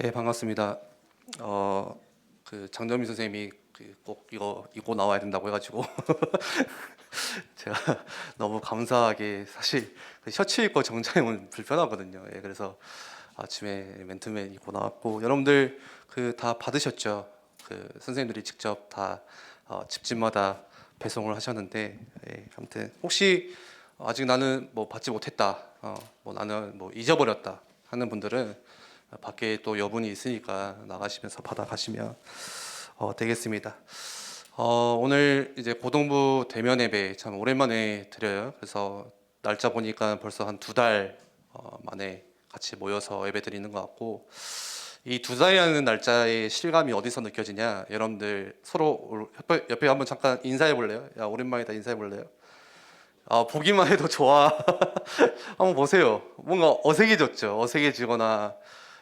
네, 반갑습니다. 장정민 선생님이 꼭 이거 입고 나와야 된다고 해가지고 제가 너무 감사하게 사실 셔츠 입고 정장이면 불편하거든요. 예, 그래서 아침에 맨투맨 입고 나왔고 여러분들 다 받으셨죠? 선생님들이 직접 다 집집마다 배송을 하셨는데 아무튼 혹시 아직 나는 뭐 받지 못했다, 뭐 나는 뭐 잊어버렸다 하는 분들은 밖에 또 여분이 있으니까 나가시면서 받아가시면 되겠습니다. 오늘 이제 고동부 대면 예배 참 오랜만에 드려요. 그래서 날짜 보니까 벌써 한 2달 만에 같이 모여서 예배 드리는 것 같고, 이 2달이라는 날짜의 실감이 어디서 느껴지냐? 여러분들 서로 옆에 한번 잠깐 인사해 볼래요? 야, 오랜만이다, 인사해 볼래요? 보기만 해도 좋아. 한번 보세요. 뭔가 어색해졌죠? 어색해지거나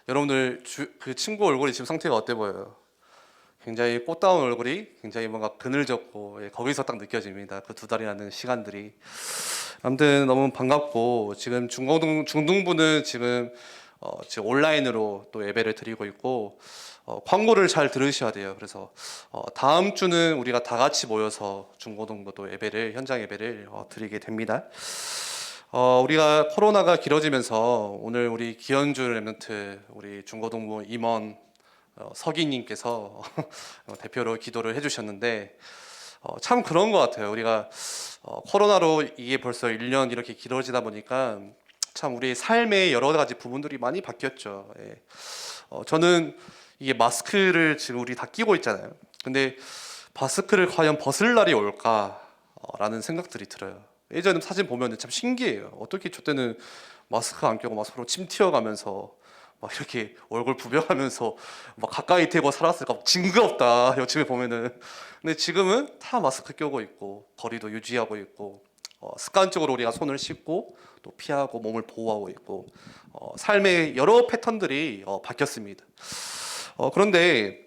여러분들 그 친구 얼굴이 지금 상태가 어때 보여요? 굉장히 꽃다운 얼굴이 굉장히 뭔가 그늘졌고, 예, 거기서 딱 느껴집니다. 그 2달이라는 시간들이. 아무튼 너무 반갑고, 지금 중등부는 지금 온라인으로 또 예배를 드리고 있고, 광고를 잘 들으셔야 돼요. 그래서 다음 주는 우리가 다 같이 모여서 중고등부도 예배를, 현장 예배를 드리게 됩니다. 우리가 코로나가 길어지면서 오늘 우리 기현주 랩런트 우리 중고등부 임원 서기님께서 대표로 기도를 해주셨는데, 참 그런 것 같아요. 우리가 코로나로 이게 벌써 1년 이렇게 길어지다 보니까 참 우리의 삶의 여러 가지 부분들이 많이 바뀌었죠. 예. 저는 이게 마스크를 지금 우리 다 끼고 있잖아요. 근데 마스크를 과연 벗을 날이 올까라는 생각들이 들어요. 예전에 사진 보면 참 신기해요. 어떻게 저때는 마스크 안 껴고 막 서로 침 튀어가면서 막 이렇게 얼굴 부벼가면서 막 가까이 대고 살았을까? 징그럽다, 요즘에 보면은. 근데 지금은 다 마스크 끼고 있고 거리도 유지하고 있고, 습관적으로 우리가 손을 씻고 또 피하고 몸을 보호하고 있고, 삶의 여러 패턴들이 바뀌었습니다. 그런데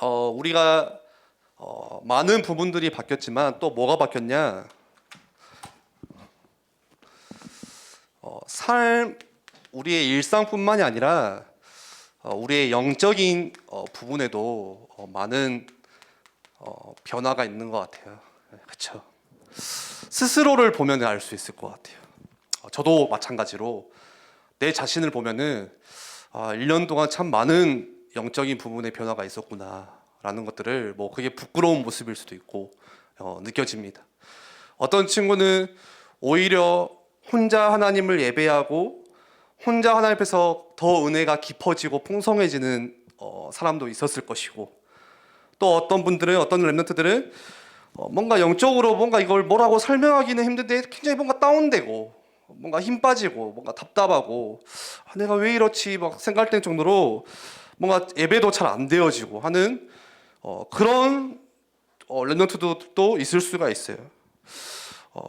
우리가 많은 부분들이 바뀌었지만 또 뭐가 바뀌었냐? 우리의 일상뿐만이 아니라 우리의 영적인 부분에도 많은 변화가 있는 것 같아요. 그렇죠? 스스로를 보면 알 수 있을 것 같아요. 저도 마찬가지로 내 자신을 보면은 1년 동안 참 많은 영적인 부분의 변화가 있었구나라는 것들을, 뭐 그게 부끄러운 모습일 수도 있고 느껴집니다. 어떤 친구는 오히려 혼자 하나님을 예배하고 혼자 하나님 앞에서 더 은혜가 깊어지고 풍성해지는 사람도 있었을 것이고, 또 어떤 분들은, 어떤 랩런트들은 뭔가 영적으로 뭔가 이걸 뭐라고 설명하기는 힘든데 굉장히 뭔가 다운되고 뭔가 힘 빠지고 뭔가 답답하고, 내가 왜 이렇지 막 생각될 정도로 뭔가 예배도 잘 안 되어지고 하는 그런 랩런트도 또 있을 수가 있어요.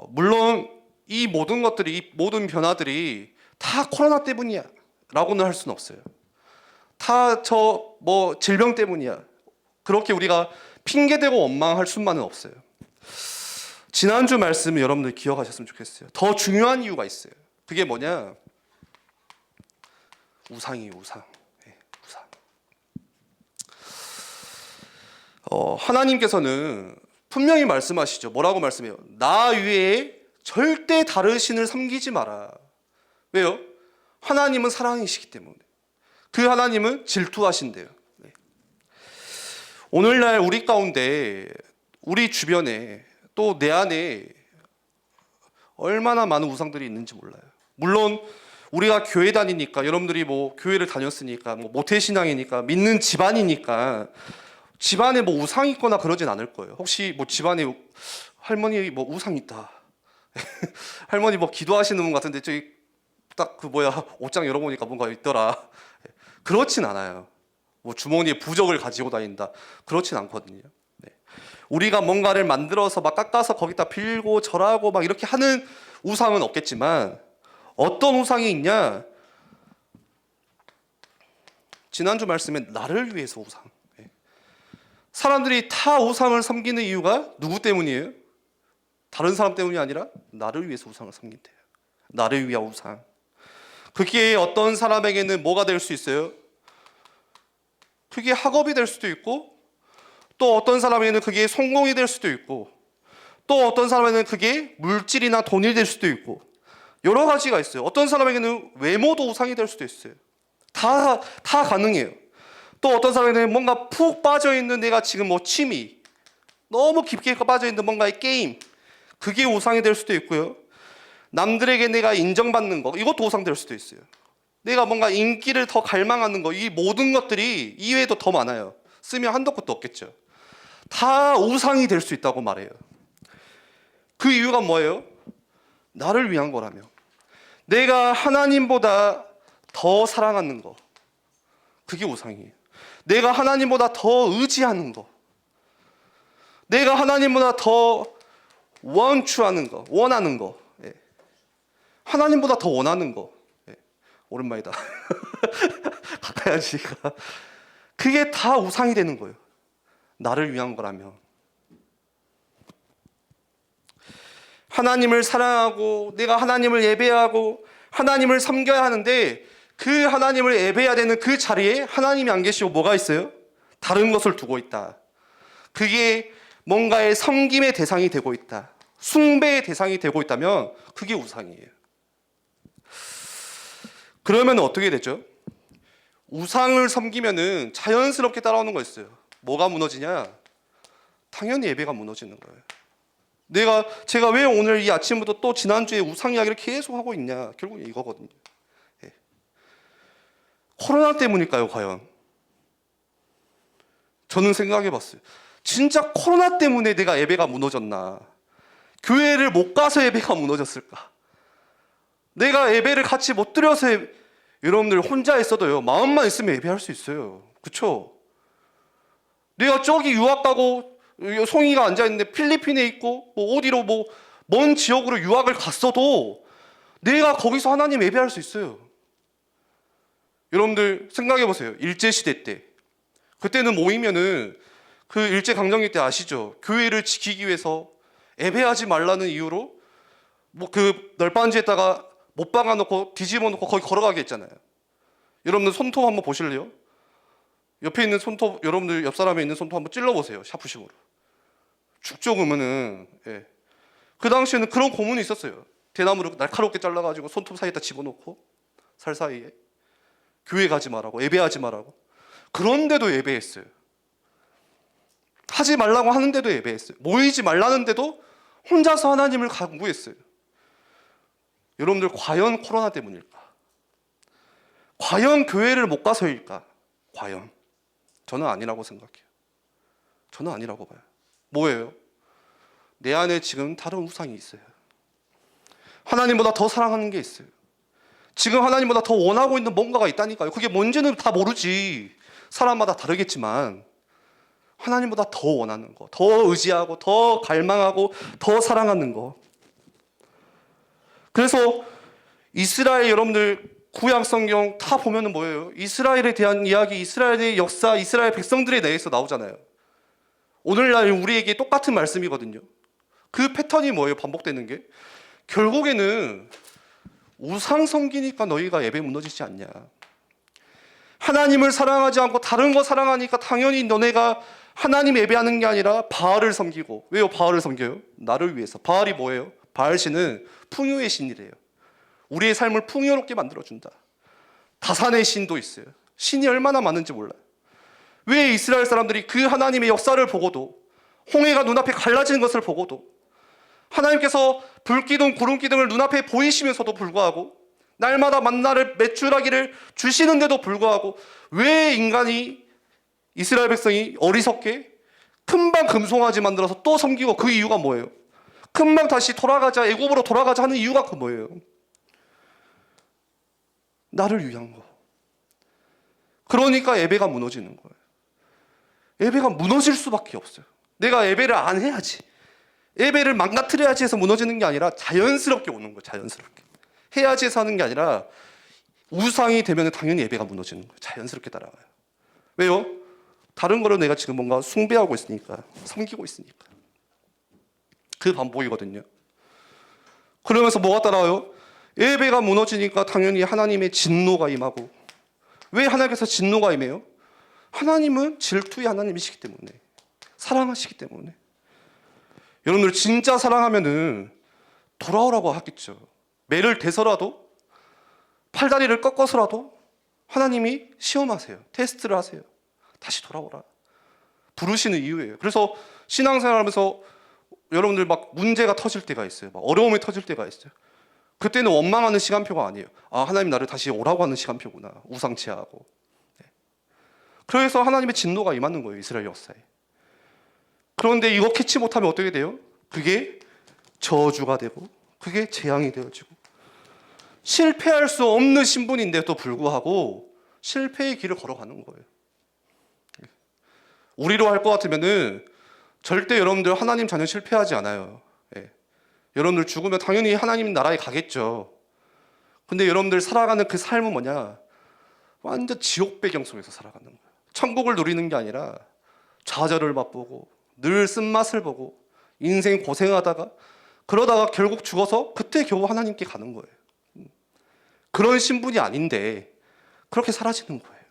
물론 이 모든 것들이, 이 모든 변화들이 다 코로나 때문이야 라고는 할 수는 없어요. 다 저 뭐 질병 때문이야, 그렇게 우리가 핑계대고 원망할 수만은 없어요. 지난주 말씀을 여러분들 기억하셨으면 좋겠어요. 더 중요한 이유가 있어요. 그게 뭐냐? 우상이에요. 우상. 네, 우상. 하나님께서는 분명히 말씀하시죠. 뭐라고 말씀해요? 나 외에 절대 다른 신을 섬기지 마라. 왜요? 하나님은 사랑이시기 때문에. 그 하나님은 질투하신대요. 네. 오늘날 우리 가운데, 우리 주변에, 또 내 안에 얼마나 많은 우상들이 있는지 몰라요. 물론 우리가 교회 다니니까, 여러분들이 뭐 교회를 다녔으니까, 뭐 모태신앙이니까, 믿는 집안이니까 집안에 뭐 우상이 있거나 그러진 않을 거예요. 혹시 뭐 집안에 할머니 뭐 우상 있다, 할머니 뭐 기도하시는 분 같은데 저기 딱 옷장 열어보니까 뭔가 있더라, 그렇진 않아요. 뭐 주머니에 부적을 가지고 다닌다, 그렇진 않거든요. 네. 우리가 뭔가를 만들어서 막 깎아서 거기다 빌고 절하고 막 이렇게 하는 우상은 없겠지만, 어떤 우상이 있냐? 지난주 말씀에 나를 위해서 우상. 네. 사람들이 다 우상을 섬기는 이유가 누구 때문이에요? 다른 사람 때문이 아니라 나를 위해서 우상을 섬긴대요. 나를 위한 우상. 그게 어떤 사람에게는 뭐가 될 수 있어요? 그게 학업이 될 수도 있고, 또 어떤 사람에게는 그게 성공이 될 수도 있고, 또 어떤 사람에게는 그게 물질이나 돈이 될 수도 있고, 여러 가지가 있어요. 어떤 사람에게는 외모도 우상이 될 수도 있어요. 다 가능해요. 또 어떤 사람에게는 뭔가 푹 빠져있는 내가 지금 뭐 취미, 너무 깊게 빠져있는 뭔가의 게임, 그게 우상이 될 수도 있고요. 남들에게 내가 인정받는 거, 이것도 우상 될 수도 있어요. 내가 뭔가 인기를 더 갈망하는 거, 이 모든 것들이 이외에도 더 많아요. 쓰면 한도 끝도 없겠죠. 다 우상이 될 수 있다고 말해요. 그 이유가 뭐예요? 나를 위한 거라며. 내가 하나님보다 더 사랑하는 거, 그게 우상이에요. 내가 하나님보다 더 의지하는 거, 내가 하나님보다 더 원추하는 거, 원하는 거, 예. 하나님보다 더 원하는 거, 예. 오랜만이다. 가까이 하시니까. 그게 다 우상이 되는 거예요. 나를 위한 거라면. 하나님을 사랑하고 내가 하나님을 예배하고 하나님을 섬겨야 하는데, 그 하나님을 예배해야 되는 그 자리에 하나님이 안 계시고 뭐가 있어요? 다른 것을 두고 있다. 그게 뭔가의 섬김의 대상이 되고 있다, 숭배의 대상이 되고 있다면 그게 우상이에요. 그러면 어떻게 되죠? 우상을 섬기면은 자연스럽게 따라오는 거 있어요. 뭐가 무너지냐? 당연히 예배가 무너지는 거예요. 제가 왜 오늘 이 아침부터 또 지난주에 우상 이야기를 계속 하고 있냐? 결국은 이거거든요. 예. 코로나 때문일까요, 과연? 저는 생각해 봤어요. 진짜 코로나 때문에 내가 예배가 무너졌나? 교회를 못 가서 예배가 무너졌을까? 내가 예배를 같이 못 드려서 여러분들 혼자 있어도요, 마음만 있으면 예배할 수 있어요. 그쵸? 내가 저기 유학 가고 송이가 앉아있는데 필리핀에 있고 뭐 어디로 뭐 먼 지역으로 유학을 갔어도 내가 거기서 하나님 예배할 수 있어요. 여러분들 생각해 보세요. 일제시대 때, 그때는 모이면은 그 일제강점기 때 아시죠? 교회를 지키기 위해서 예배하지 말라는 이유로 뭐 그 널빤지에다가 못 박아놓고 뒤집어 놓고 거기 걸어가게 했잖아요. 여러분들 손톱 한번 보실래요? 옆에 있는 손톱, 여러분들 옆 사람에 있는 손톱 한번 찔러보세요. 샤프심으로. 죽죠 그러면은. 예. 그 당시에는 그런 고문이 있었어요. 대나무를 날카롭게 잘라가지고 손톱 사이에다 집어넣고 살 사이에 교회 가지 말라고, 예배하지 말라고. 그런데도 예배했어요. 하지 말라고 하는데도 예배했어요. 모이지 말라는데도 혼자서 하나님을 간구했어요. 여러분들 과연 코로나 때문일까? 과연 교회를 못 가서일까? 과연? 저는 아니라고 생각해요. 저는 아니라고 봐요. 뭐예요? 내 안에 지금 다른 우상이 있어요. 하나님보다 더 사랑하는 게 있어요. 지금 하나님보다 더 원하고 있는 뭔가가 있다니까요. 그게 뭔지는 다 모르지. 사람마다 다르겠지만 하나님보다 더 원하는 거, 더 의지하고 더 갈망하고 더 사랑하는 거. 그래서 이스라엘, 여러분들 구약 성경 다 보면은 뭐예요? 이스라엘에 대한 이야기, 이스라엘의 역사, 이스라엘 백성들에 대해서 나오잖아요. 오늘날 우리에게 똑같은 말씀이거든요. 그 패턴이 뭐예요? 반복되는 게 결국에는 우상 섬기니까 너희가 예배 무너지지 않냐. 하나님을 사랑하지 않고 다른 거 사랑하니까 당연히 너네가 하나님 예배하는 게 아니라 바알을 섬기고. 왜요? 바알을 섬겨요? 나를 위해서. 바알이 뭐예요? 바알신은 풍요의 신이래요. 우리의 삶을 풍요롭게 만들어준다. 다산의 신도 있어요. 신이 얼마나 많은지 몰라요. 왜 이스라엘 사람들이 그 하나님의 역사를 보고도, 홍해가 눈앞에 갈라지는 것을 보고도, 하나님께서 불기둥 구름기둥을 눈앞에 보이시면서도 불구하고, 날마다 만나를 매출하기를 주시는데도 불구하고, 왜 인간이, 이스라엘 백성이 어리석게 금방 금송아지 만들어서 또 섬기고, 그 이유가 뭐예요? 금방 다시 돌아가자, 애굽으로 돌아가자 하는 이유가 그 뭐예요? 나를 위한 거. 그러니까 예배가 무너지는 거예요. 예배가 무너질 수밖에 없어요. 내가 예배를 안 해야지, 예배를 망가뜨려야지 해서 무너지는 게 아니라 자연스럽게 오는 거예요. 자연스럽게. 해야지 해서 하는 게 아니라 우상이 되면 당연히 예배가 무너지는 거예요. 자연스럽게 따라와요. 왜요? 다른 거를 내가 지금 뭔가 숭배하고 있으니까, 섬기고 있으니까. 그 반복이거든요. 그러면서 뭐가 따라와요? 예배가 무너지니까 당연히 하나님의 진노가 임하고. 왜 하나님께서 진노가 임해요? 하나님은 질투의 하나님이시기 때문에, 사랑하시기 때문에. 여러분들 진짜 사랑하면은 돌아오라고 하겠죠. 매를 대서라도, 팔다리를 꺾어서라도 하나님이 시험하세요. 테스트를 하세요. 다시 돌아오라 부르시는 이유예요. 그래서 신앙생활하면서 여러분들 막 문제가 터질 때가 있어요. 막 어려움이 터질 때가 있어요. 그때는 원망하는 시간표가 아니에요. 아, 하나님 나를 다시 오라고 하는 시간표구나. 우상치하고. 네. 그래서 하나님의 진노가 임하는 거예요, 이스라엘 역사에. 그런데 이거 캐치 못하면 어떻게 돼요? 그게 저주가 되고, 그게 재앙이 되어지고, 실패할 수 없는 신분인데도 불구하고 실패의 길을 걸어가는 거예요. 우리로 할 것 같으면은 절대 여러분들 하나님 자녀 실패하지 않아요. 예. 여러분들 죽으면 당연히 하나님 나라에 가겠죠. 근데 여러분들 살아가는 그 삶은 뭐냐? 완전 지옥 배경 속에서 살아가는 거예요. 천국을 누리는 게 아니라 좌절을 맛보고 늘 쓴맛을 보고 인생 고생하다가 그러다가 결국 죽어서 그때 겨우 하나님께 가는 거예요. 그런 신분이 아닌데 그렇게 사라지는 거예요.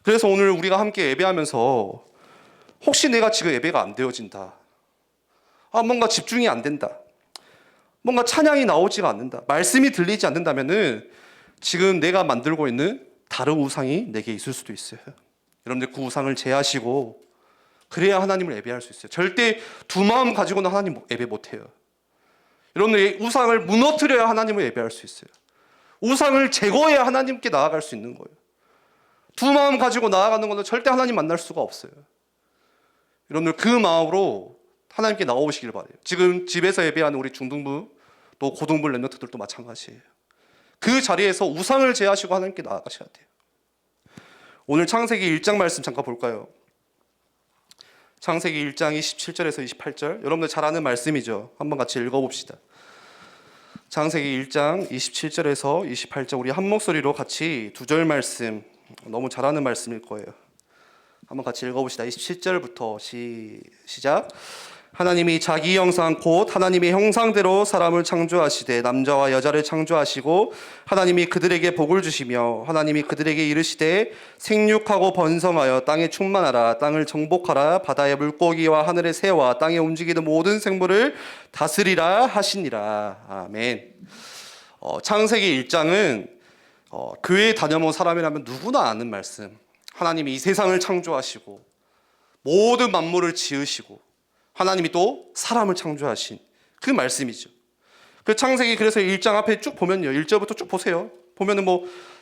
그래서 오늘 우리가 함께 예배하면서 혹시 내가 지금 예배가 안 되어진다, 뭔가 집중이 안 된다, 뭔가 찬양이 나오지가 않는다, 말씀이 들리지 않는다면은 지금 내가 만들고 있는 다른 우상이 내게 있을 수도 있어요. 여러분들 그 우상을 제하시고 그래야 하나님을 예배할 수 있어요. 절대 두 마음 가지고는 하나님 예배 못해요. 여러분들 우상을 무너뜨려야 하나님을 예배할 수 있어요. 우상을 제거해야 하나님께 나아갈 수 있는 거예요. 두 마음 가지고 나아가는 것은 절대 하나님 만날 수가 없어요. 여러분들 그 마음으로 하나님께 나오시길 바라요. 지금 집에서 예배하는 우리 중등부 또 고등부 랩런트들도 마찬가지예요. 그 자리에서 우상을 제하시고 하나님께 나아가셔야 돼요. 오늘 창세기 1장 말씀 잠깐 볼까요? 창세기 1장 27절에서 28절, 여러분들 잘 아는 말씀이죠. 한번 같이 읽어봅시다. 창세기 1장 27절에서 28절, 우리 한 목소리로 같이 두 절 말씀, 너무 잘 아는 말씀일 거예요. 한번 같이 읽어봅시다. 27절부터 시작. 하나님이 자기 형상 곧 하나님의 형상대로 사람을 창조하시되 남자와 여자를 창조하시고 하나님이 그들에게 복을 주시며 하나님이 그들에게 이르시되 생육하고 번성하여 땅에 충만하라, 땅을 정복하라, 바다의 물고기와 하늘의 새와 땅에 움직이는 모든 생물을 다스리라 하시니라. 아멘. 창세기 1장은 교회 다녀본 사람이라면 누구나 아는 말씀. 하나님이 이 세상을 창조하시고 모든 만물을 지으시고 하나님이 또 사람을 창조하신 그 말씀이죠. 그 창세기 그래서 1장 앞에 쭉 보면요, 1절부터 쭉 보세요. 보면은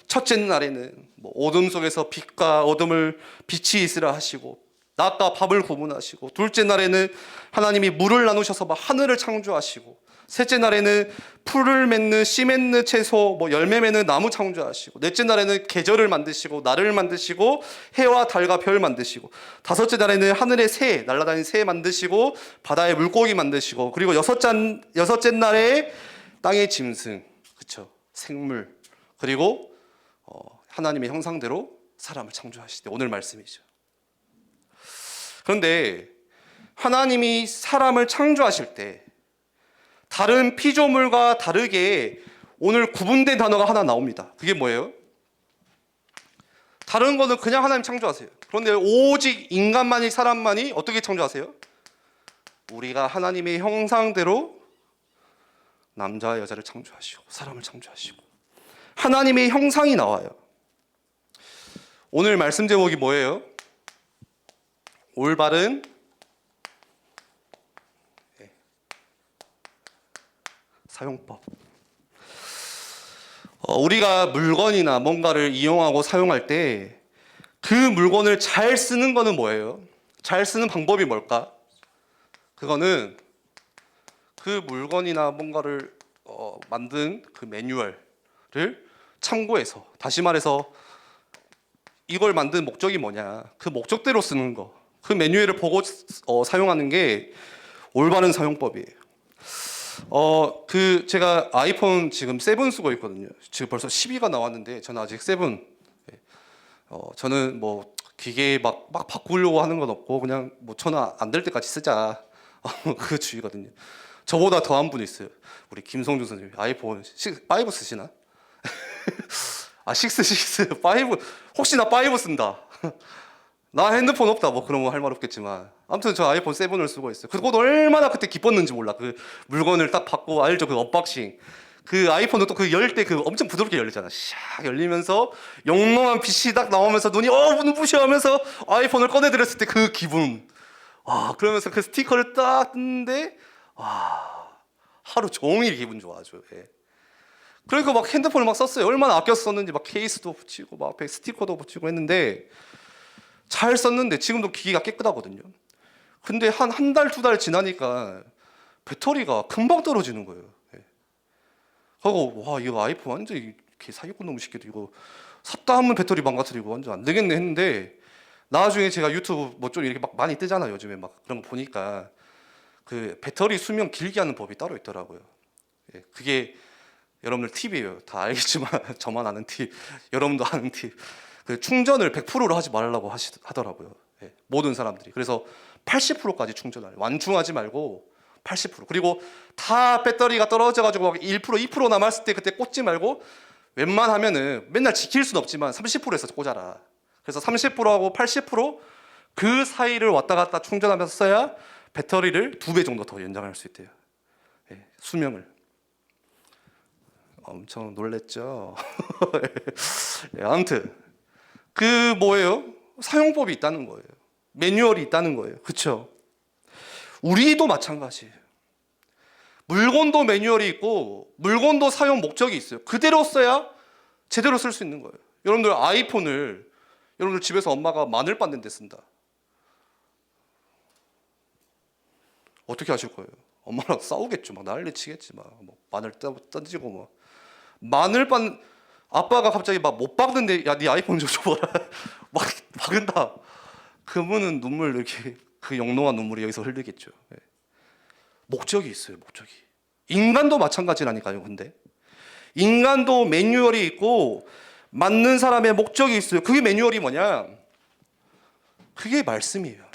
첫째 날에는 어둠 속에서 빛과 어둠을 빛이 있으라 하시고 낮과 밤을 구분하시고, 둘째 날에는 하나님이 물을 나누셔서 하늘을 창조하시고, 셋째 날에는 풀을 맺는 씨 맺는 채소, 열매 맺는 나무 창조하시고, 넷째 날에는 계절을 만드시고 날을 만드시고 해와 달과 별 만드시고, 다섯째 날에는 하늘의 새, 날아다니는 새 만드시고 바다의 물고기 만드시고, 그리고 여섯째 날에 땅의 짐승, 그쵸, 생물, 그리고 하나님의 형상대로 사람을 창조하시되, 오늘 말씀이죠. 그런데 하나님이 사람을 창조하실 때 다른 피조물과 다르게 오늘 구분된 단어가 하나 나옵니다. 그게 뭐예요? 다른 거는 그냥 하나님 창조하세요. 그런데 오직 인간만이, 사람만이 어떻게 창조하세요? 우리가 하나님의 형상대로 남자와 여자를 창조하시고 사람을 창조하시고 하나님의 형상이 나와요. 오늘 말씀 제목이 뭐예요? 올바른 사용법. 우리가 물건이나 뭔가를 이용하고 사용할 때 그 물건을 잘 쓰는 거는 뭐예요? 잘 쓰는 방법이 뭘까? 그거는 그 물건이나 뭔가를 만든 그 매뉴얼을 참고해서, 다시 말해서 이걸 만든 목적이 뭐냐, 그 목적대로 쓰는 거, 그 매뉴얼을 보고 사용하는 게 올바른 사용법이에요. 제가 아이폰 지금 7 쓰고 있거든요. 지금 벌써 12가 나왔는데 저는 아직 7. 저는 기계 막 바꾸려고 하는 건 없고 그냥 저는 안 될 때까지 쓰자. 그 주의거든요. 저보다 더한 분이 있어요. 우리 김성준 선생님, 아이폰 5 쓰시나? 6, 5. 혹시 나 5 쓴다. 나 핸드폰 없다 뭐 그런 거 할 말 없겠지만 아무튼 저 아이폰 7을 쓰고 있어요. 그거 얼마나 그때 기뻤는지 몰라. 그 물건을 딱 받고 알죠? 그 언박싱. 그 아이폰은 또 그 열 때 그 엄청 부드럽게 열리잖아. 샥 열리면서 영롱한 빛이 딱 나오면서 눈이 눈부셔 하면서 아이폰을 꺼내드렸을 때 그 기분. 와, 그러면서 그 스티커를 딱 뜯는데 와, 하루 종일 기분 좋아 아주. 예. 그러니까 막 핸드폰을 막 썼어요. 얼마나 아껴 썼는지 막 케이스도 붙이고 막 앞에 스티커도 붙이고 했는데 잘 썼는데 지금도 기기가 깨끗하거든요. 근데 한 달, 두 달 지나니까 배터리가 금방 떨어지는 거예요. 예. 하고 와 이거 아이폰 완전 이렇게 사기꾼 놈의 새끼도 이거 샀다 하면 배터리 망가뜨리고 완전 안 되겠네 했는데 나중에 제가 유튜브 뭐 좀 이렇게 막 많이 뜨잖아요. 요즘에 막 그런 거 보니까 그 배터리 수명 길게 하는 법이 따로 있더라고요. 예. 그게 여러분들 팁이에요. 다 알겠지만 저만 아는 팁, 여러분도 아는 팁. 그 충전을 100%로 하지 말라고 하더라고요. 예, 모든 사람들이. 그래서 80%까지 충전을 완충하지 말고 80%. 그리고 다 배터리가 떨어져가지고 막 1%, 2% 남았을 때 그때 꽂지 말고 웬만하면은 맨날 지킬 수는 없지만 30%에서 꽂아라. 그래서 30%하고 80%그 사이를 왔다 갔다 충전하면서 써야 배터리를 2배 정도 더 연장할 수 있대요. 예, 수명을. 엄청 놀랬죠. 예, 아무튼 그 뭐예요? 사용법이 있다는 거예요. 매뉴얼이 있다는 거예요. 그렇죠? 우리도 마찬가지예요. 물건도 매뉴얼이 있고 물건도 사용 목적이 있어요. 그대로 써야 제대로 쓸 수 있는 거예요. 여러분들 아이폰을 여러분들 집에서 엄마가 마늘 빻는 데 쓴다. 어떻게 하실 거예요? 엄마랑 싸우겠죠. 막 난리 치겠지. 막 마늘 던지고 막 마늘 빻 아빠가 갑자기 막 못 박는데 야 네 아이폰 좀 줘봐라 막 박은다. 그분은 눈물 이렇게 그 영롱한 눈물이 여기서 흘리겠죠. 예. 목적이 있어요. 목적이. 인간도 마찬가지라니까요. 근데 인간도 매뉴얼이 있고 맞는 사람의 목적이 있어요. 그게 매뉴얼이 뭐냐? 그게 말씀이에요.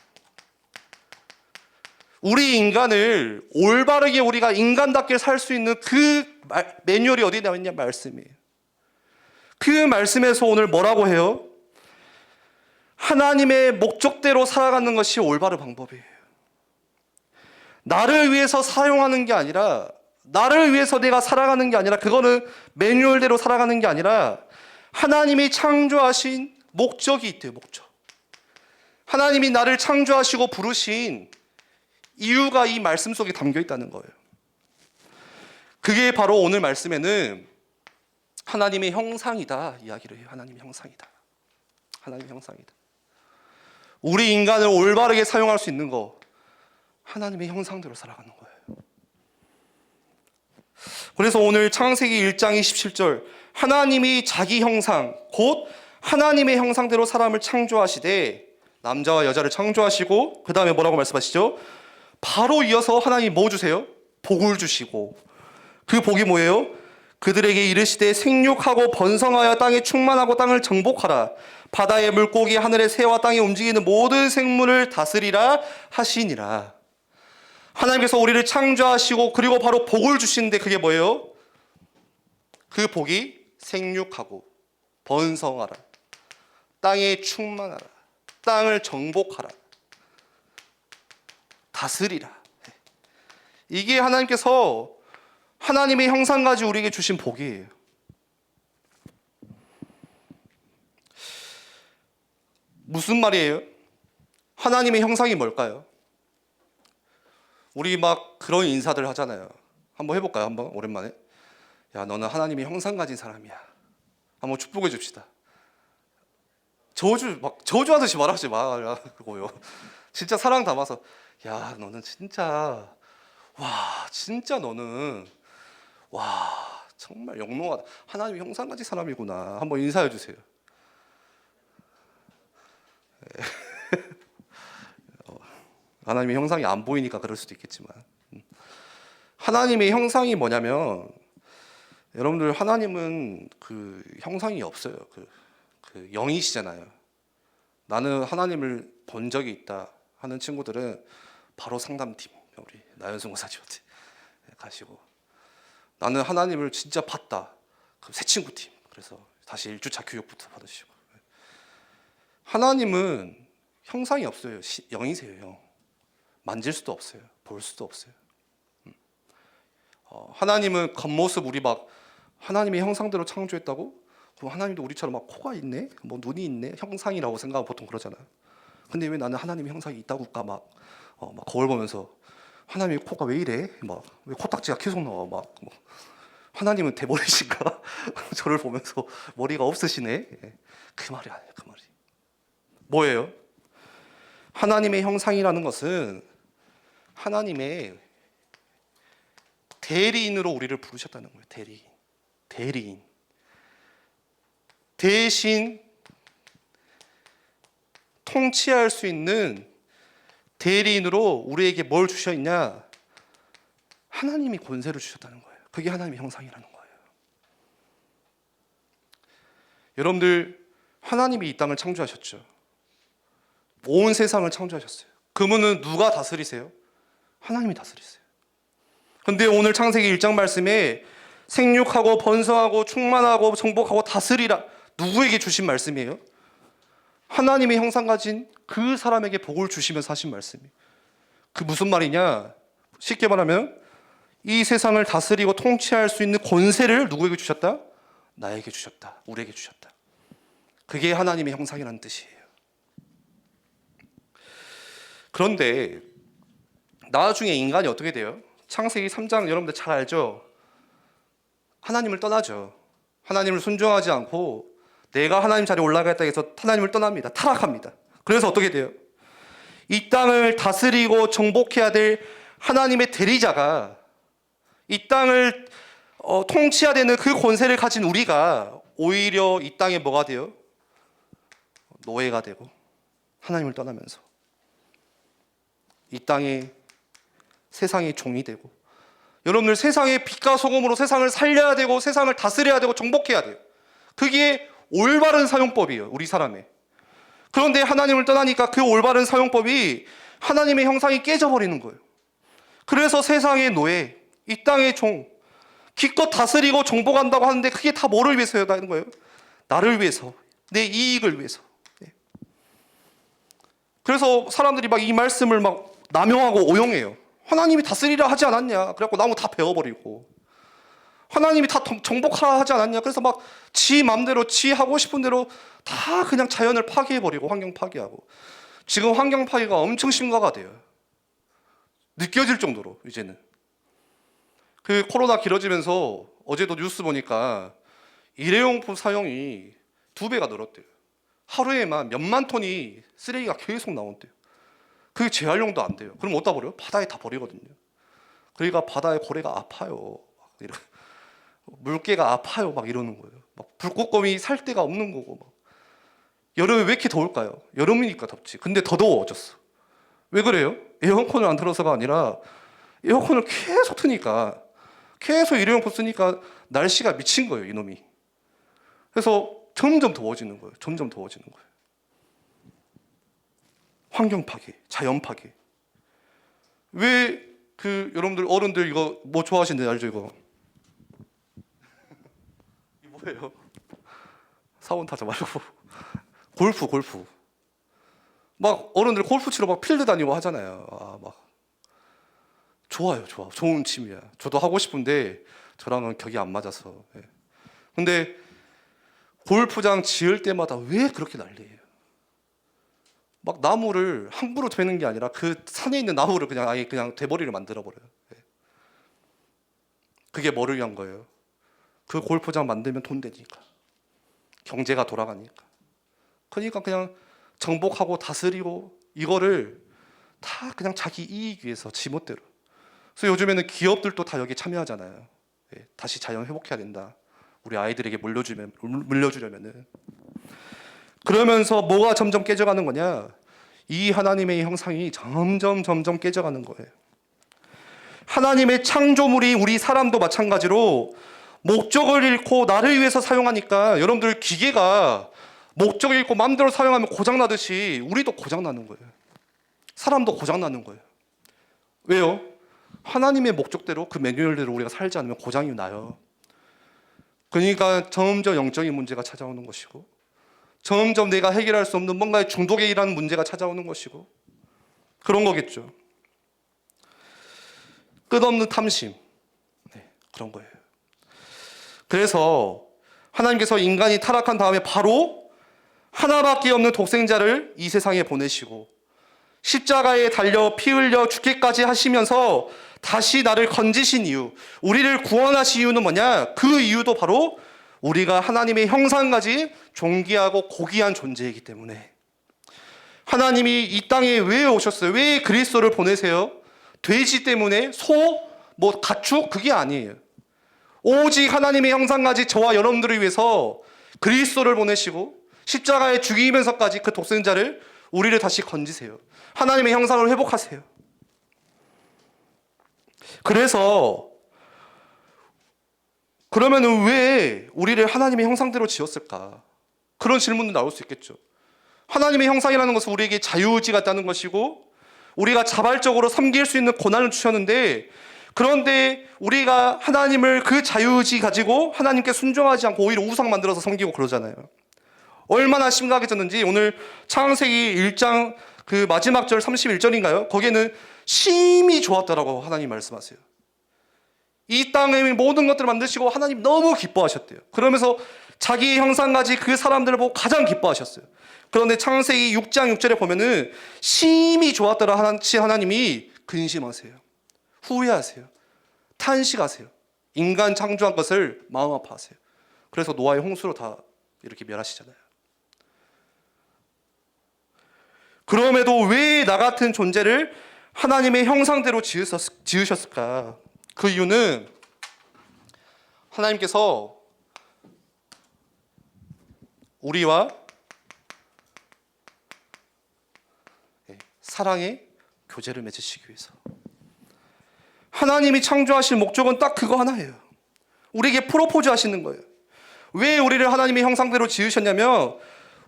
우리 인간을 올바르게 우리가 인간답게 살 수 있는 그 매뉴얼이 어디에 나와 있냐? 말씀이에요. 그 말씀에서 오늘 뭐라고 해요? 하나님의 목적대로 살아가는 것이 올바른 방법이에요. 나를 위해서 사용하는 게 아니라 나를 위해서 내가 살아가는 게 아니라 그거는 매뉴얼대로 살아가는 게 아니라 하나님이 창조하신 목적이 있대요. 목적. 하나님이 나를 창조하시고 부르신 이유가 이 말씀 속에 담겨 있다는 거예요. 그게 바로 오늘 말씀에는 하나님의 형상이다 이야기를 해요. 하나님의 형상이다. 하나님의 형상이다. 우리 인간을 올바르게 사용할 수 있는 거 하나님의 형상대로 살아가는 거예요. 그래서 오늘 창세기 1장 27절 하나님이 자기 형상 곧 하나님의 형상대로 사람을 창조하시되 남자와 여자를 창조하시고 그 다음에 뭐라고 말씀하시죠? 바로 이어서 하나님이 뭐 주세요? 복을 주시고 그 복이 뭐예요? 그들에게 이르시되 생육하고 번성하여 땅에 충만하고 땅을 정복하라 바다의 물고기 하늘의 새와 땅에 움직이는 모든 생물을 다스리라 하시니라. 하나님께서 우리를 창조하시고 그리고 바로 복을 주시는데 그게 뭐예요? 그 복이 생육하고 번성하라 땅에 충만하라 땅을 정복하라 다스리라. 이게 하나님께서 하나님의 형상 가지고 우리에게 주신 복이에요. 무슨 말이에요? 하나님의 형상이 뭘까요? 우리 막 그런 인사들 하잖아요. 한번 해볼까요? 한번 오랜만에. 야 너는 하나님의 형상 가진 사람이야. 한번 축복해 줍시다. 저주하듯이 말하지 말고요. 진짜 사랑 담아서 야 너는 진짜 와 진짜 너는 와 정말 영롱하다. 하나님의 형상 가진 사람이구나. 한번 인사해 주세요. 하나님의 형상이 안 보이니까 그럴 수도 있겠지만 하나님의 형상이 뭐냐면 여러분들 하나님은 그 형상이 없어요. 그 영이시잖아요. 나는 하나님을 본 적이 있다 하는 친구들은 바로 상담팀 우리 나연승 목사님한테 가시고 나는 하나님을 진짜 봤다. 그 새 친구 팀 그래서 다시 1주차 교육부터 받으시고 하나님은 형상이 없어요. 영이세요. 영. 만질 수도 없어요. 볼 수도 없어요. 하나님은 겉모습 우리 막 하나님의 형상대로 창조했다고? 그럼 하나님도 우리처럼 막 코가 있네? 뭐 눈이 있네? 형상이라고 생각하고 보통 그러잖아요. 근데 왜 나는 하나님의 형상이 있다고까 막 거울 보면서 하나님의 코가 왜 이래? 막 왜 코딱지가 계속 나와? 막 뭐. 하나님은 대머리신가? 저를 보면서 머리가 없으시네? 예. 그 말이 아니에요. 그 말이 뭐예요? 하나님의 형상이라는 것은 하나님의 대리인으로 우리를 부르셨다는 거예요. 대리인. 대신 통치할 수 있는 대리인으로 우리에게 뭘 주셨냐? 하나님이 권세를 주셨다는 거예요. 그게 하나님의 형상이라는 거예요. 여러분들, 하나님이 이 땅을 창조하셨죠. 온 세상을 창조하셨어요. 그러면 누가 다스리세요? 하나님이 다스리세요. 그런데 오늘 창세기 1장 말씀에 생육하고 번성하고 충만하고 정복하고 다스리라, 누구에게 주신 말씀이에요? 하나님의 형상 가진 그 사람에게 복을 주시면서 하신 말씀이에요. 그 무슨 말이냐? 쉽게 말하면 이 세상을 다스리고 통치할 수 있는 권세를 누구에게 주셨다? 나에게 주셨다. 우리에게 주셨다. 그게 하나님의 형상이라는 뜻이에요. 그런데 나중에 인간이 어떻게 돼요? 창세기 3장 여러분들 잘 알죠? 하나님을 떠나죠. 하나님을 순종하지 않고 내가 하나님 자리에 올라가겠다 해서 하나님을 떠납니다. 타락합니다. 그래서 어떻게 돼요? 이 땅을 다스리고 정복해야 될 하나님의 대리자가 이 땅을 통치해야 되는 그 권세를 가진 우리가 오히려 이 땅에 뭐가 돼요? 노예가 되고 하나님을 떠나면서 이 땅에 세상의 종이 되고, 여러분들 세상의 빛과 소금으로 세상을 살려야 되고 세상을 다스려야 되고 정복해야 돼요. 그게 올바른 사용법이에요. 우리 사람의. 그런데 하나님을 떠나니까 그 올바른 사용법이 하나님의 형상이 깨져버리는 거예요. 그래서 세상의 노예, 이 땅의 종, 기껏 다스리고 정복한다고 하는데 그게 다 뭐를 위해서야 하는 거예요? 나를 위해서, 내 이익을 위해서. 그래서 사람들이 막 이 말씀을 막 남용하고 오용해요. 하나님이 다스리라 하지 않았냐? 그래갖고 나무 다 베어버리고, 하나님이 다 정복하라 하지 않았냐? 그래서 막 지 맘대로 지 하고 싶은 대로 다 그냥 자연을 파괴해버리고 환경 파괴하고, 지금 환경 파괴가 엄청 심각화 돼요. 느껴질 정도로. 이제는 그 코로나 길어지면서 어제도 뉴스 보니까 일회용품 사용이 2배가 늘었대요. 하루에만 몇만 톤이 쓰레기가 계속 나온대요. 그게 재활용도 안 돼요. 그럼 어디다 버려요? 바다에 다 버리거든요. 그러니까 바다의 고래가 아파요. 물개가 아파요. 막 이러는 거예요. 막 북극곰이 살 데가 없는 거고. 막. 여름에 왜 이렇게 더울까요? 여름이니까 덥지. 근데 더 더워졌어. 왜 그래요? 에어컨을 안 틀어서가 아니라 에어컨을 계속 트니까, 계속 일회용품 쓰니까 날씨가 미친 거예요, 이놈이. 그래서 점점 더워지는 거예요. 점점 더워지는 거예요. 환경 파괴, 자연 파괴. 왜 여러분들 어른들 이거 뭐 좋아하시는데 알죠 이거? 이 뭐예요? 사원 타자 말고 골프. 막 어른들 골프 치러 막 필드 다니고 하잖아요. 막 좋아요. 좋은 취미야. 저도 하고 싶은데 저랑은 격이 안 맞아서. 근데 골프장 지을 때마다 왜 그렇게 난리예요? 막 나무를 함부로 베는 게 아니라 그 산에 있는 나무를 그냥 아예 그냥 대머리를 만들어 버려요. 그게 뭐를 위한 거예요? 그 골프장 만들면 돈 되니까, 경제가 돌아가니까. 그러니까 그냥 정복하고 다스리고 이거를 다 그냥 자기 이익 위해서 지멋대로. 그래서 요즘에는 기업들도 다 여기 참여하잖아요. 다시 자연 회복해야 된다. 우리 아이들에게 물려주려면은. 그러면서 뭐가 점점 깨져가는 거냐? 이 하나님의 형상이 점점 깨져가는 거예요. 하나님의 창조물이 우리 사람도 마찬가지로 목적을 잃고 나를 위해서 사용하니까, 여러분들 기계가 목적을 잃고 마음대로 사용하면 고장나듯이 우리도 고장나는 거예요. 사람도 고장나는 거예요. 왜요? 하나님의 목적대로 그 매뉴얼대로 우리가 살지 않으면 고장이 나요. 그러니까 점점 영적인 문제가 찾아오는 것이고, 점점 내가 해결할 수 없는 뭔가의 중독에 일하는 문제가 찾아오는 것이고 그런 거겠죠. 끝없는 탐심, 그런 거예요. 그래서 하나님께서 인간이 타락한 다음에 바로 하나밖에 없는 독생자를 이 세상에 보내시고 십자가에 달려 피 흘려 죽기까지 하시면서 다시 나를 건지신 이유, 우리를 구원하신 이유는 뭐냐? 그 이유도 바로 우리가 하나님의 형상까지 존귀하고 고귀한 존재이기 때문에. 하나님이 이 땅에 왜 오셨어요? 왜 그리스도를 보내세요? 돼지 때문에? 소? 뭐 가축? 그게 아니에요. 오직 하나님의 형상까지 저와 여러분들을 위해서 그리스도를 보내시고 십자가에 죽이면서까지 그 독생자를 우리를 다시 건지세요. 하나님의 형상을 회복하세요. 그래서 그러면 왜 우리를 하나님의 형상대로 지었을까? 그런 질문도 나올 수 있겠죠. 하나님의 형상이라는 것은 우리에게 자유의지가 있다는 것이고 우리가 자발적으로 섬길 수 있는 권한을 주셨는데 그런데 우리가 하나님을 그 자유의지 가지고 하나님께 순종하지 않고 오히려 우상 만들어서 섬기고 그러잖아요. 얼마나 심각해졌는지 오늘 창세기 1장 그 마지막 절 31절인가요? 거기에는 심히 좋았다라고 하나님 말씀하세요. 이 땅의 모든 것들을 만드시고 하나님 너무 기뻐하셨대요. 그러면서 자기 형상까지 그 사람들을 보고 가장 기뻐하셨어요. 그런데 창세기 6장 6절에 보면은 심히 좋았다라 하나님이 근심하세요. 후회하세요. 탄식하세요. 인간 창조한 것을 마음 아파하세요. 그래서 노아의 홍수로 다 이렇게 멸하시잖아요. 그럼에도 왜 나 같은 존재를 하나님의 형상대로 지으셨을까? 그 이유는 하나님께서 우리와 사랑의 교제를 맺으시기 위해서. 하나님이 창조하신 목적은 딱 그거 하나예요. 우리에게 프로포즈 하시는 거예요. 왜 우리를 하나님의 형상대로 지으셨냐면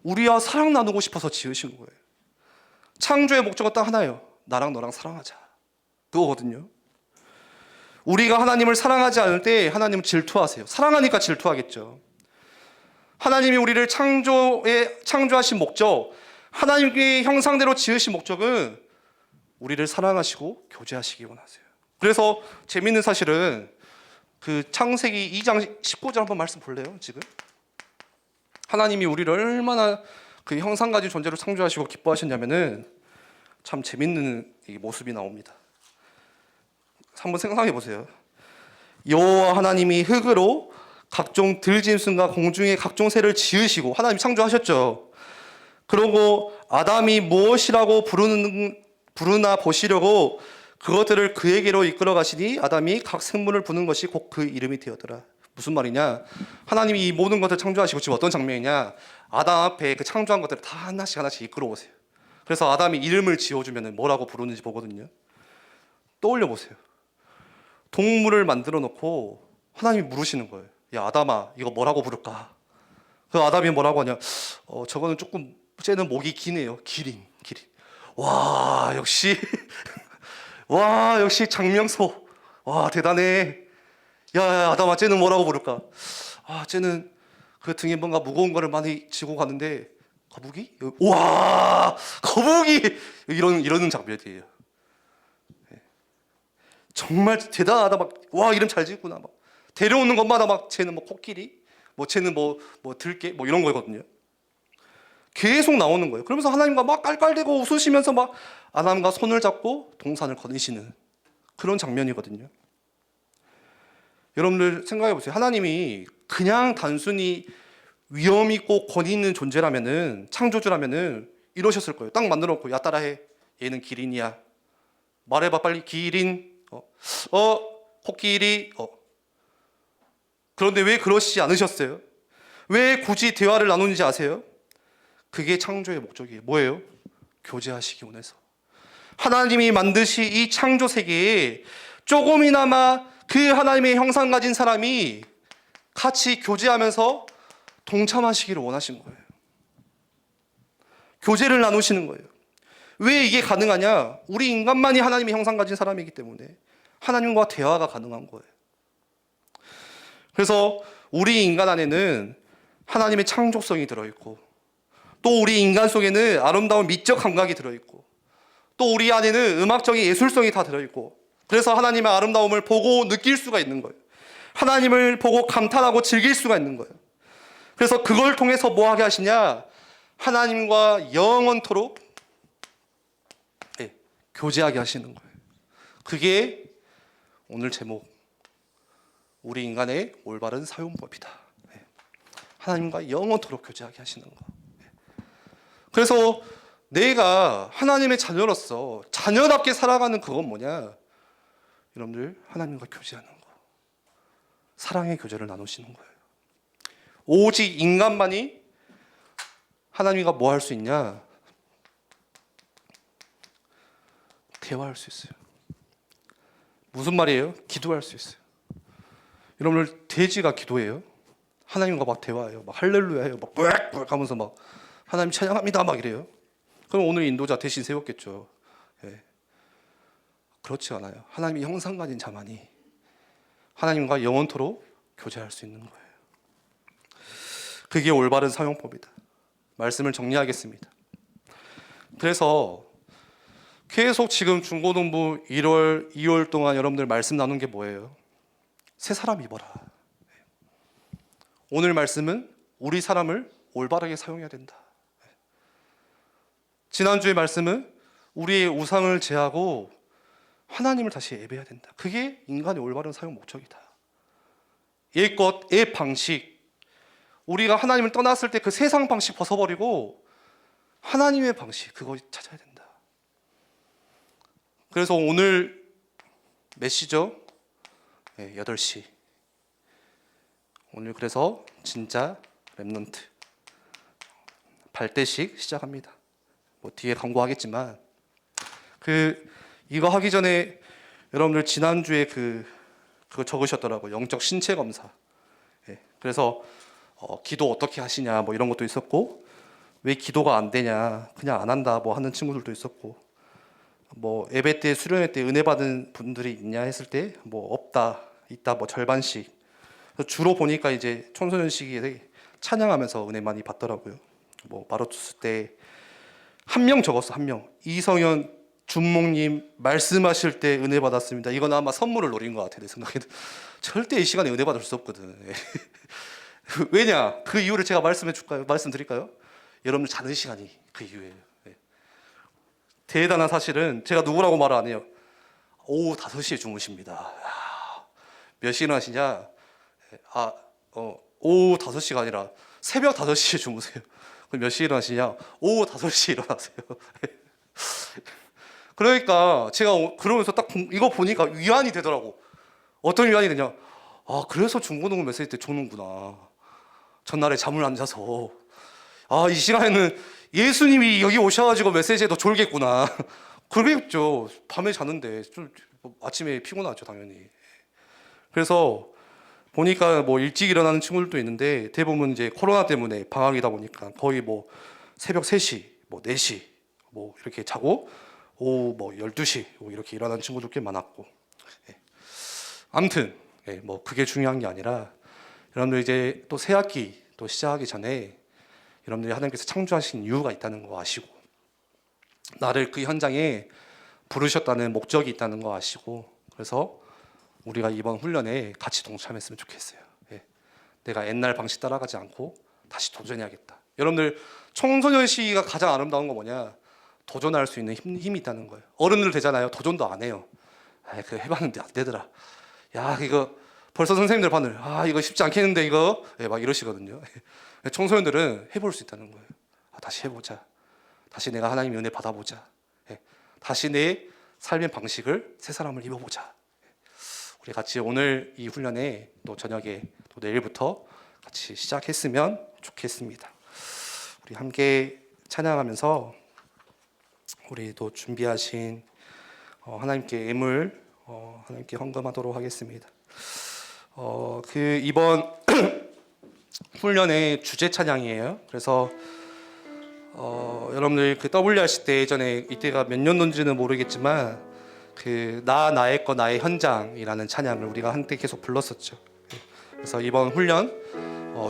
우리와 사랑 나누고 싶어서 지으신 거예요. 창조의 목적은 딱 하나예요. 나랑 너랑 사랑하자. 그거거든요. 우리가 하나님을 사랑하지 않을 때 하나님은 질투하세요. 사랑하니까 질투하겠죠. 하나님이 우리를 창조하신 목적, 하나님의 형상대로 지으신 목적은 우리를 사랑하시고 교제하시기 원하세요. 그래서 재밌는 사실은 그 창세기 2장 19절 한번 말씀 볼래요? 지금 하나님이 우리를 얼마나 그 형상 가진 존재로 창조하시고 기뻐하셨냐면은 참 재밌는 이 모습이 나옵니다. 한번 생각해 보세요. 여호와 하나님이 흙으로 각종 들짐승과 공중의 각종 새를 지으시고 하나님 창조하셨죠. 그러고 아담이 무엇이라고 부르나 보시려고 그것들을 그에게로 이끌어 가시니 아담이 각 생물을 부는 것이 곧 그 이름이 되었더라. 무슨 말이냐? 하나님이 이 모든 것을 창조하시고 지금 어떤 장면이냐? 아담 앞에 그 창조한 것들을 다 하나씩 하나씩 이끌어 오세요. 그래서 아담이 이름을 지어주면 뭐라고 부르는지 보거든요. 떠올려 보세요. 동물을 만들어 놓고 하나님이 물으시는 거예요. 야 아담아 이거 뭐라고 부를까? 그 아담이 뭐라고 하냐? 저거는 조금 쟤는 목이 기네요. 기린. 와 역시 와 역시 장명소. 와 대단해. 야 아담아 쟤는 뭐라고 부를까? 아 쟤는 그 등에 뭔가 무거운 거를 많이 지고 가는데 거북이? 와 거북이 이러는 장면이에요. 정말 대단하다. 막 와 이름 잘 짓구나. 막 데려오는 것마다 막 쟤는 뭐 코끼리, 뭐 쟤는 뭐 들개, 뭐 이런 거거든요. 계속 나오는 거예요. 그러면서 하나님과 막 깔깔대고 웃으시면서 막 아담과 손을 잡고 동산을 거니시는 그런 장면이거든요. 여러분들 생각해 보세요. 하나님이 그냥 단순히 위험 있고 권위 있는 존재라면은 창조주라면은 이러셨을 거예요. 딱 만들어 놓고 야 따라해. 얘는 기린이야. 말해봐 빨리. 기린. 코끼리. 그런데 왜 그러시지 않으셨어요? 왜 굳이 대화를 나누는지 아세요? 그게 창조의 목적이에요. 뭐예요? 교제하시기 원해서. 하나님이 만드신 이 창조 세계에 조금이나마 그 하나님의 형상 가진 사람이 같이 교제하면서 동참하시기를 원하신 거예요. 교제를 나누시는 거예요. 왜 이게 가능하냐? 우리 인간만이 하나님의 형상 가진 사람이기 때문에 하나님과 대화가 가능한 거예요. 그래서 우리 인간 안에는 하나님의 창조성이 들어있고 또 우리 인간 속에는 아름다운 미적 감각이 들어있고, 또 우리 안에는 음악적인 예술성이 다 들어있고, 그래서 하나님의 아름다움을 보고 느낄 수가 있는 거예요. 하나님을 보고 감탄하고 즐길 수가 있는 거예요. 그래서 그걸 통해서 뭐 하게 하시냐? 하나님과 영원토록 교제하게 하시는 거예요. 그게 오늘 제목, 우리 인간의 올바른 사용법이다. 하나님과 영원토록 교제하게 하시는 거. 그래서 내가 하나님의 자녀로서 자녀답게 살아가는 그건 뭐냐? 여러분들, 하나님과 교제하는 거. 사랑의 교제를 나누시는 거예요. 오직 인간만이 하나님과 뭐 할 수 있냐? 대화할 수 있어요. 무슨 말이에요? 기도할 수 있어요. 여러분들, 돼지가 기도해요? 하나님과 막 대화해요. 막 할렐루야 해요. 막 뿌액뿌액 하면서 막 하나님 찬양합니다 막 이래요. 그럼 오늘 인도자 대신 세웠겠죠. 예. 그렇지 않아요. 하나님의 형상 가진 자만이 하나님과 영원토록 교제할 수 있는 거예요. 그게 올바른 사용법이다. 말씀을 정리하겠습니다. 그래서 계속 지금 중고등부 1월, 2월 동안 여러분들 말씀 나눈 게 뭐예요? 새 사람 입어라. 오늘 말씀은 우리 사람을 올바르게 사용해야 된다. 지난주의 말씀은 우리의 우상을 제하고 하나님을 다시 예배해야 된다. 그게 인간의 올바른 사용 목적이다. 옛것, 옛 방식, 우리가 하나님을 떠났을 때 그 세상 방식 벗어버리고 하나님의 방식, 그거 찾아야 된다. 그래서 오늘 몇 시죠? 8시. 오늘 그래서 진짜 랩넌트 발대식 시작합니다. 뭐 뒤에 광고하겠지만 이거 하기 전에 여러분들 지난주에 그거 적으셨더라고요. 영적 신체 검사. 그래서 기도 어떻게 하시냐 뭐 이런 것도 있었고, 왜 기도가 안 되냐 그냥 안 한다 뭐 하는 친구들도 있었고, 뭐 예배 때 수련회 때 은혜 받은 분들이 있냐 했을 때 뭐 없다 있다 뭐 절반씩. 주로 보니까 이제 청소년 시기에 찬양하면서 은혜 많이 받더라고요. 뭐 마루투스 때 한 명 적었어. 한 명. 이성현 준목님 말씀하실 때 은혜 받았습니다. 이건 아마 선물을 노린 것 같아. 내 생각에는 절대 이 시간에 은혜 받을 수 없거든. 왜냐? 그 이유를 제가 말씀드릴까요? 여러분들 자는 시간이 그 이유예요. 대단한 사실은 제가 누구라고 말을 안 해요. 오후 5시에 주무십니다. 몇 시에 일어나시냐? 오후 5시가 아니라 새벽 5시에 주무세요. 그럼 몇 시에 일어나시냐? 오후 5시에 일어나세요. 그러니까 제가 그러면서 딱 이거 보니까 위안이 되더라고. 어떤 위안이 되냐? 그래서 중고등부 메시지 때 조는구나. 전날에 잠을 안 자서. 이 시간에는 예수님이 여기 오셔가지고 메시지에도 졸겠구나. 그러겠죠. 밤에 자는데 좀 아침에 피곤하죠, 당연히. 그래서 보니까 뭐 일찍 일어나는 친구들도 있는데 대부분 이제 코로나 때문에 방학이다 보니까 거의 뭐 새벽 3시, 뭐 4시 뭐 이렇게 자고 오후 뭐 12시 뭐 이렇게 일어나는 친구들 꽤 많았고. 아무튼 뭐 그게 중요한 게 아니라 여러분들 이제 또 새 학기 또 시작하기 전에 여러분들이 하나님께서 창조하신 이유가 있다는 거 아시고, 나를 그 현장에 부르셨다는 목적이 있다는 거 아시고, 그래서 우리가 이번 훈련에 같이 동참했으면 좋겠어요. 내가 옛날 방식 따라가지 않고 다시 도전해야겠다. 여러분들 청소년 시기가 가장 아름다운 거 뭐냐? 도전할 수 있는 힘이 있다는 거예요. 어른들 되잖아요. 도전도 안 해요. 그거 해봤는데 안 되더라. 야, 이거 벌써 선생님들 반을 이거 쉽지 않겠는데 이거 막 이러시거든요. 청소년들은 해볼 수 있다는 거예요. 다시 해보자. 다시 내가 하나님의 은혜 받아보자. 다시 내 삶의 방식을 새 사람을 입어보자. 우리 같이 오늘 이 훈련에 또 저녁에 또 내일부터 같이 시작했으면 좋겠습니다. 우리 함께 찬양하면서 우리 또 준비하신 하나님께 예물 하나님께 헌금하도록 하겠습니다. 이번 훈련의 주제 찬양이에요. 그래서 여러분들 WRC 때 예전에 이때가 몇 년도인지는 모르겠지만 나의 거 나의 현장이라는 찬양을 우리가 한때 계속 불렀었죠. 그래서 이번 훈련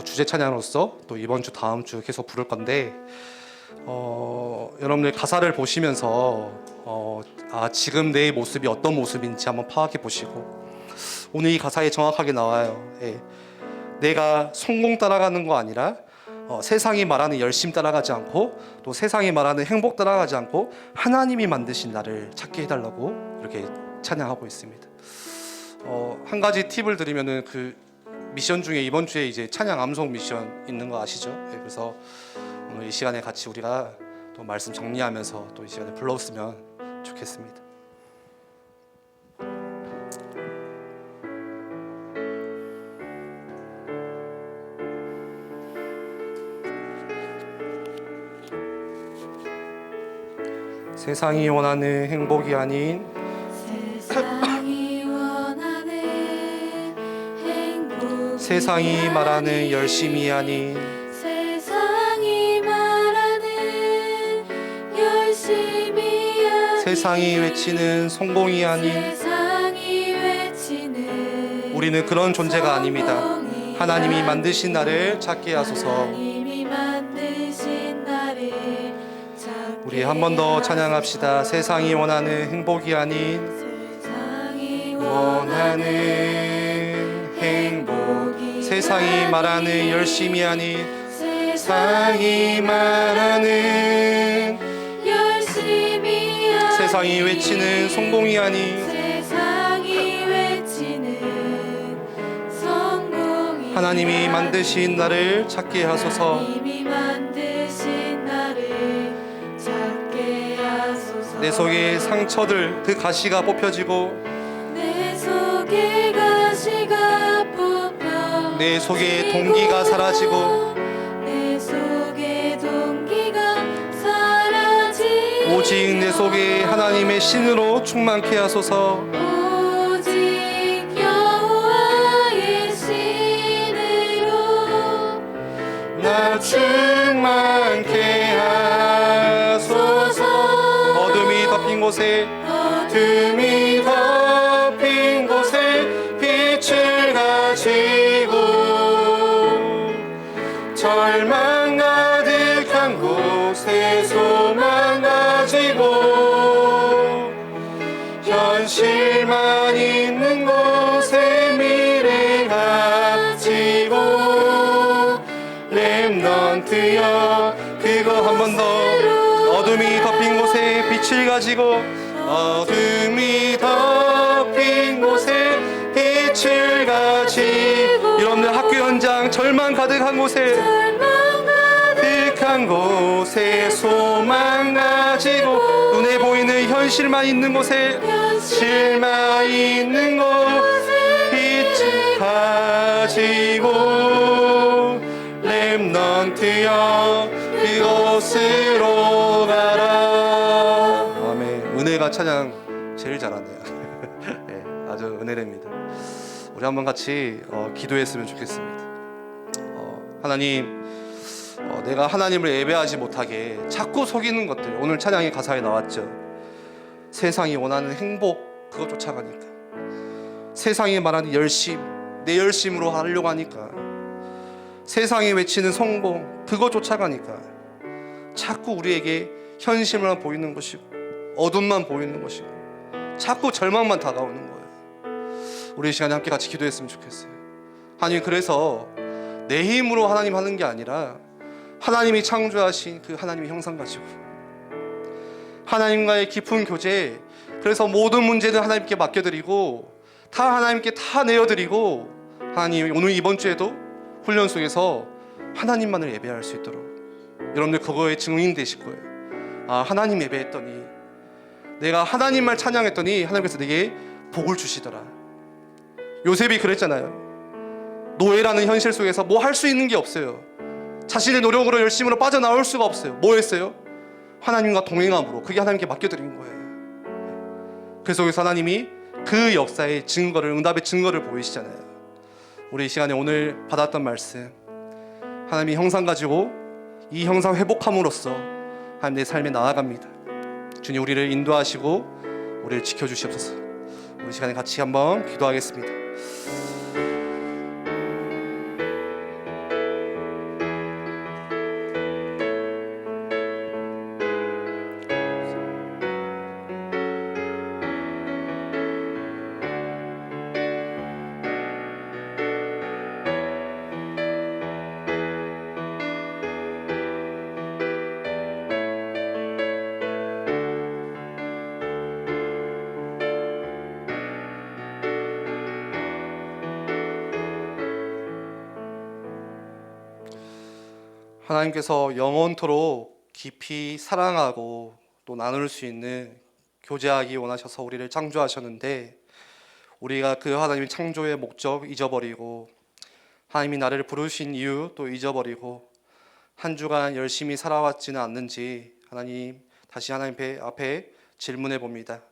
주제 찬양으로서 또 이번 주 다음 주 계속 부를 건데, 여러분들 가사를 보시면서 지금 내 모습이 어떤 모습인지 한번 파악해 보시고, 오늘 이 가사에 정확하게 나와요. 예. 내가 성공 따라가는 거 아니라 세상이 말하는 열심 따라가지 않고, 또 세상이 말하는 행복 따라가지 않고 하나님이 만드신 나를 찾게 해달라고 이렇게 찬양하고 있습니다. 한 가지 팁을 드리면은, 그 미션 중에 이번 주에 이제 찬양 암송 미션 있는 거 아시죠? 예, 그래서 오늘 이 시간에 같이 우리가 또 말씀 정리하면서 또 이 시간에 불러왔으면 좋겠습니다. 세상이 원하는 행복이 아닌, 세상이 원하는 행복, 세상이 말하는 열심이 아닌, 세상이 말하는 열심이 아닌, 세상이 외치는 성공이 아닌, 세상이 외치는 우리는 그런 존재가 아닙니다. 성공이 하나님이 만드신 나를 찾게 하소서. 하나님이 만드신 나를 찾게 우리 한 번 더 찬양합시다. 세상이 원하는 행복이 아닌, 세상이 원하는 행복, 세상이 말하는 열심이 아닌, 세상이 말하는, 열심히 아닌, 세상이 외치는 성공이 아닌, 세상이 외치는 성공이 하나님이 만드신 나를 찾게 하소서. 하나님이 만드신 나를 찾게 하소서. 내 속에 상처들, 그 가시가 뽑혀지고, 내 속에 가시가 뽑혀, 내 속에 동기가 사라지고, 내 속에 동기가 사라지고, 오직 내 속에 하나님의 신으로 충만케 하소서. 오직 여호와의 신으로 나 충만케 하소서. 어둠이 덮인 곳에, 어둠이 덮인 곳에 빛을 가지고, 절망 가득한 곳에 소망 가지고, 현실만 있는 곳에 미래 가지고, 렘넌트여. 그거 한 번 더. 어둠이 덮인 곳에 빛을 가지고, 어둠이 덮인 곳에 빛을 가지고, 여러분들 학교 현장 절망 가득한 곳에, 가득한 곳에 소망 가지고, 눈에 보이는 현실만 있는 곳에, 현실만 있는 곳에 빛을 가지고, 렘넌트여 그곳으로 가라. 아멘. 은혜가 찬양 제일 잘하네요. 네, 아주 은혜랍니다. 우리 한번 같이 기도했으면 좋겠습니다. 하나님, 내가 하나님을 예배하지 못하게 자꾸 속이는 것들, 오늘 찬양의 가사에 나왔죠. 세상이 원하는 행복, 그거 쫓아가니까, 세상이 말하는 열심, 내 열심으로 하려고 하니까, 세상이 외치는 성공, 그거 쫓아가니까 자꾸 우리에게 현실만 보이는 것이고, 어둠만 보이는 것이고, 자꾸 절망만 다가오는 거예요. 우리 이 시간에 함께 같이 기도했으면 좋겠어요. 하나님, 그래서 내 힘으로 하나님 하는 게 아니라 하나님이 창조하신 그 하나님의 형상 가지고 하나님과의 깊은 교제, 그래서 모든 문제는 하나님께 맡겨드리고 다 하나님께 다 내어드리고, 하나님 오늘 이번 주에도 훈련 속에서 하나님만을 예배할 수 있도록 여러분들 그거에 증인 되실 거예요. 하나님 예배했더니, 내가 하나님만 찬양했더니 하나님께서 내게 복을 주시더라. 요셉이 그랬잖아요. 노예라는 현실 속에서 뭐 할 수 있는 게 없어요. 자신의 노력으로 열심으로 빠져나올 수가 없어요. 뭐 했어요? 하나님과 동행함으로, 그게 하나님께 맡겨드린 거예요. 그 속에서 하나님이 그 역사의 증거를, 응답의 증거를 보이시잖아요. 우리 이 시간에 오늘 받았던 말씀, 하나님이 형상 가지고 이 형상 회복함으로써 하나님 내 삶에 나아갑니다. 주님, 우리를 인도하시고 우리를 지켜주시옵소서. 우리 시간에 같이 한번 기도하겠습니다. 하나님께서 영원토록 깊이 사랑하고 또 나눌 수 있는 교제하기 원하셔서 우리를 창조하셨는데, 우리가 그 하나님의 창조의 목적 잊어버리고 하나님이 나를 부르신 이유 또 잊어버리고 한 주간 열심히 살아왔지는 않는지 하나님 다시 하나님 앞에 질문해 봅니다.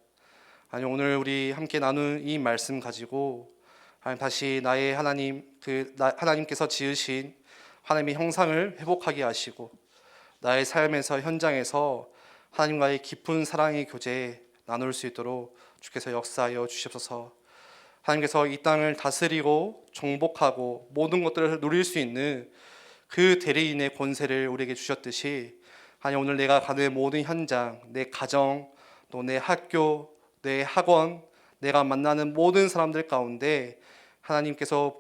아니, 오늘 우리 함께 나눈 이 말씀 가지고 하나님 다시 나의 하나님, 하나님께서 지으신 하나님의 형상을 회복하게 하시고 나의 삶에서 현장에서 하나님과의 깊은 사랑의 교제 나눌 수 있도록 주께서 역사하여 주시옵소서. 하나님께서 이 땅을 다스리고 정복하고 모든 것들을 누릴 수 있는 그 대리인의 권세를 우리에게 주셨듯이, 하나님 오늘 내가 가는 모든 현장, 내 가정, 또 내 학교, 내 학원, 내가 만나는 모든 사람들 가운데 하나님께서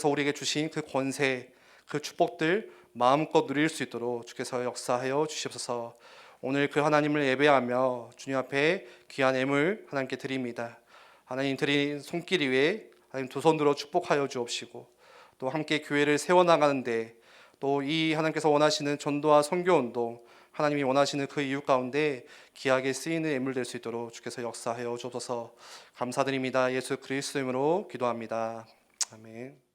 우리에게 주신 그 권세, 그 축복들 마음껏 누릴 수 있도록 주께서 역사하여 주시옵소서. 오늘 그 하나님을 예배하며 주님 앞에 귀한 예물 하나님께 드립니다. 하나님 드린 손길 위에 하나님 두 손 들어 축복하여 주옵시고, 또 함께 교회를 세워나가는데 또 이 하나님께서 원하시는 전도와 선교운동, 하나님이 원하시는 그 이유 가운데 귀하게 쓰이는 예물 될 수 있도록 주께서 역사하여 주옵소서. 감사드립니다. 예수 그리스도 이름으로 기도합니다. 아멘.